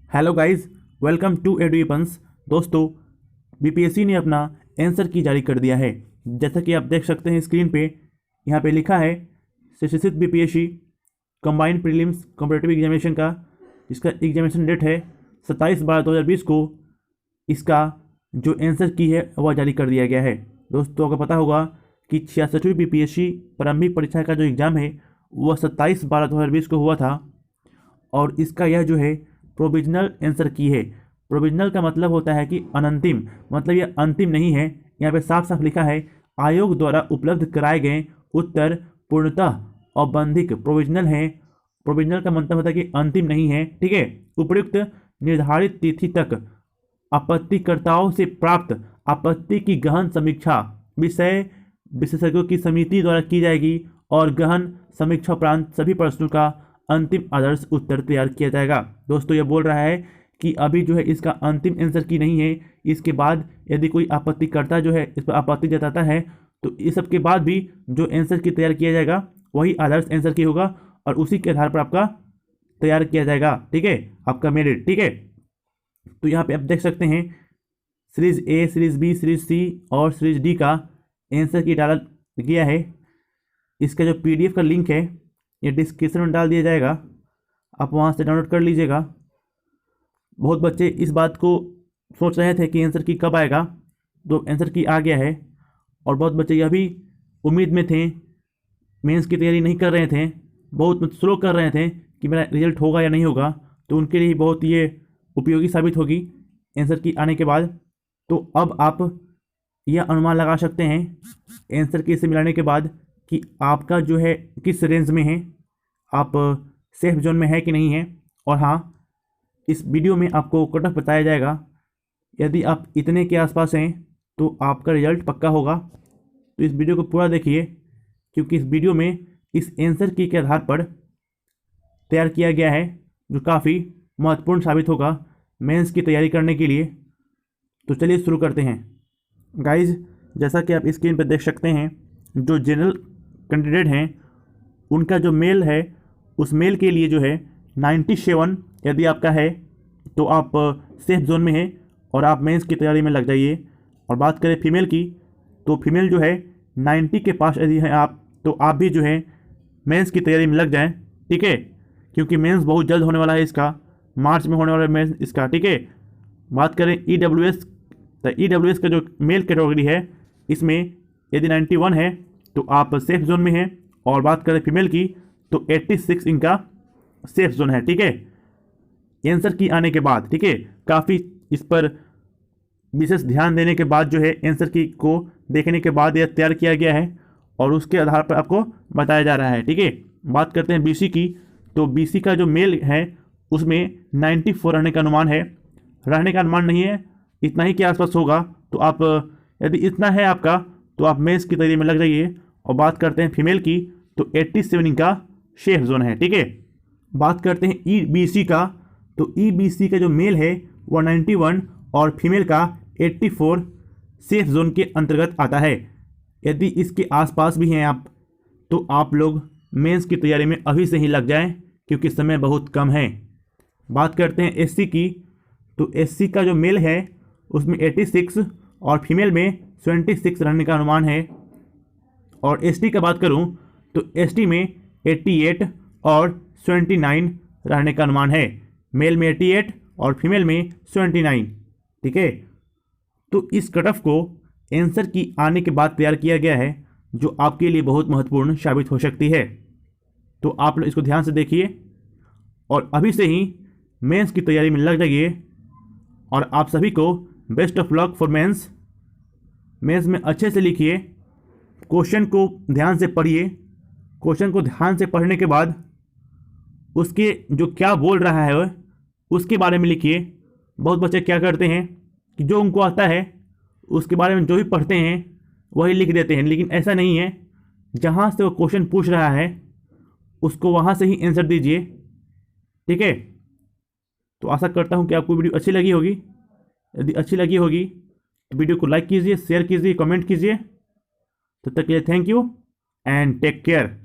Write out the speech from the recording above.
Hello guys, welcome to एडुपंस। दोस्तों, BPSC ने अपना आंसर की जारी कर दिया है। जैसा कि आप देख सकते हैं स्क्रीन पे, यहाँ पे लिखा है शिक्षित BPSC combined prelims competitive examination का, जिसका एग्जामिनेशन डेट है 27/12/2020 को। इसका जो आंसर की है वह जारी कर दिया गया है। दोस्तों, आपको पता होगा कि 66वीं बीपीएससी प्रारंभिक परीक्षा का जो एग्ज़ाम है वह 27/12/2020 को हुआ था, और इसका यह जो है प्रोविजनल आंसर की है। प्रोविजनल का मतलब होता है कि अनंतिम, मतलब यह अंतिम नहीं है। यहाँ पे साफ साफ लिखा है आयोग द्वारा उपलब्ध कराए गए उत्तर पूर्णतः औपबंधिक प्रोविजनल है। प्रोविजनल का मतलब होता है कि अंतिम नहीं है, ठीक है। उपयुक्त निर्धारित तिथि तक आपत्तिकर्ताओं से प्राप्त आपत्ति की गहन समीक्षा विषय विशेषज्ञों की समिति द्वारा की जाएगी, और गहन समीक्षा उपरांत सभी प्रश्नों का अंतिम आदर्श उत्तर तैयार किया जाएगा। दोस्तों, यह बोल रहा है कि अभी जो है इसका अंतिम आंसर की नहीं है। इसके बाद यदि कोई आपत्तिकर्ता जो है इस पर आपत्ति जताता है तो इस सब के बाद भी जो आंसर की तैयार किया जाएगा वही आदर्श आंसर की होगा, और उसी के आधार पर आपका तैयार किया जाएगा, ठीक है, आपका मेरिट, ठीक है। तो यहाँ पे आप देख सकते हैं series A, series B, series C और सीरीज डी का आंसर की डाला गया है। इसका जो पीडीएफ का लिंक है ये डिस्क्रिप्शन में डाल दिया जाएगा, आप वहाँ से डाउनलोड कर लीजिएगा। बहुत बच्चे इस बात को सोच रहे थे कि आंसर की कब आएगा, तो आंसर की आ गया है। और बहुत बच्चे यह भी उम्मीद में थे, मेंस की तैयारी नहीं कर रहे थे, बहुत स्लो कर रहे थे कि मेरा रिजल्ट होगा या नहीं होगा, तो उनके लिए बहुत ये उपयोगी साबित होगी आंसर की आने के बाद। तो अब आप यह अनुमान लगा सकते हैं आंसर की से मिलाने के बाद कि आपका जो है किस रेंज में है, आप सेफ जोन में है कि नहीं है। और हाँ, इस वीडियो में आपको कट ऑफ बताया जाएगा। यदि आप इतने के आसपास हैं तो आपका रिजल्ट पक्का होगा। तो इस वीडियो को पूरा देखिए, क्योंकि इस वीडियो में इस आंसर की के आधार पर तैयार किया गया है, जो काफ़ी महत्वपूर्ण साबित होगा मेंस की तैयारी करने के लिए। तो चलिए शुरू करते हैं। गाइज, जैसा कि आप स्क्रीन पर देख सकते हैं, जो जनरल कैंडिडेट हैं उनका जो मेल है, उस मेल के लिए जो है 97 यदि आपका है तो आप सेफ जोन में हैं और आप मेंस की तैयारी में लग जाइए। और बात करें फीमेल की, तो फीमेल जो है 90 के पास यदि हैं आप, तो आप भी जो है मेंस की तैयारी में लग जाएं, ठीक है, क्योंकि मेंस बहुत जल्द होने वाला है इसका, मार्च में होने वाला है मेंस इसका, ठीक है। बात करें ईडब्ल्यूएस, तो ईडब्ल्यूएस का जो मेल कैटेगरी है इसमें यदि 91 है तो आप सेफ जोन में हैं। और बात करें फीमेल की तो 86 इनका सेफ जोन है, ठीक है। आंसर की आने के बाद, ठीक है, काफ़ी इस पर विशेष ध्यान देने के बाद जो है आंसर की को देखने के बाद यह तैयार किया गया है, और उसके आधार पर आपको बताया जा रहा है, ठीक है। बात करते हैं बीसी की, तो बीसी का जो मेल है उसमें 94 रहने का अनुमान है। रहने का अनुमान नहीं है, इतना ही के आसपास होगा। तो आप यदि इतना है आपका तो आप मेंस की तैयारी में लग जाइए। और बात करते हैं फीमेल की, तो 87 इनका सेफ जोन है, ठीक है। बात करते हैं ईबीसी का, तो ईबीसी का जो मेल है वो 91 और फीमेल का 84 सेफ जोन के अंतर्गत आता है। यदि इसके आसपास भी हैं आप तो आप लोग मेंस की तैयारी में अभी से ही लग जाएं, क्योंकि समय बहुत कम है। बात करते हैं एससी की, तो एससी का जो मेल है उसमें 86 और फीमेल में 76 रहने का अनुमान है। और एसटी का बात करूं तो एसटी में 88 और 79 रहने का अनुमान है। मेल में 88 और फीमेल में 79, ठीक है। तो इस कट ऑफ को आंसर की आने के बाद तैयार किया गया है, जो आपके लिए बहुत महत्वपूर्ण साबित हो सकती है। तो आप लोग इसको ध्यान से देखिए और अभी से ही मेंस की तैयारी में लग जाइए। और आप सभी को best of luck for mains. Mains में अच्छे से लिखिए, क्वेश्चन को ध्यान से पढ़िए। क्वेश्चन को ध्यान से पढ़ने के बाद उसके जो क्या बोल रहा है उसके बारे में लिखिए। बहुत बच्चे क्या करते हैं कि जो उनको आता है उसके बारे में जो भी पढ़ते हैं वही लिख देते हैं, लेकिन ऐसा नहीं है। जहाँ से वो क्वेश्चन पूछ रहा है उसको वहाँ से ही आंसर दीजिए, ठीक है। तो आशा करता हूँ कि आपको वीडियो अच्छी लगी होगी। यदि अच्छी लगी होगी तो वीडियो को लाइक कीजिए, शेयर कीजिए, कमेंट कीजिए। तब तक के लिए thank you and take care.